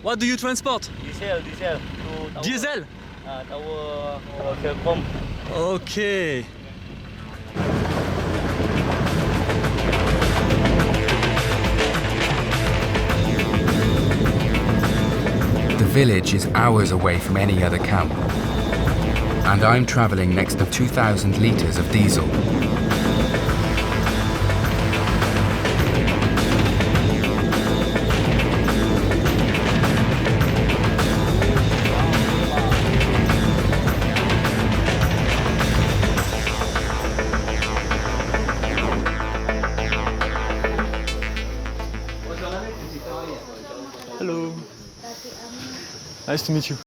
What do you transport? Diesel to tower. Diesel? Tower Telkom. Okay. The village is hours away from any other camp, and I'm travelling next to 2,000 litres of diesel. Hello. Nice to meet you.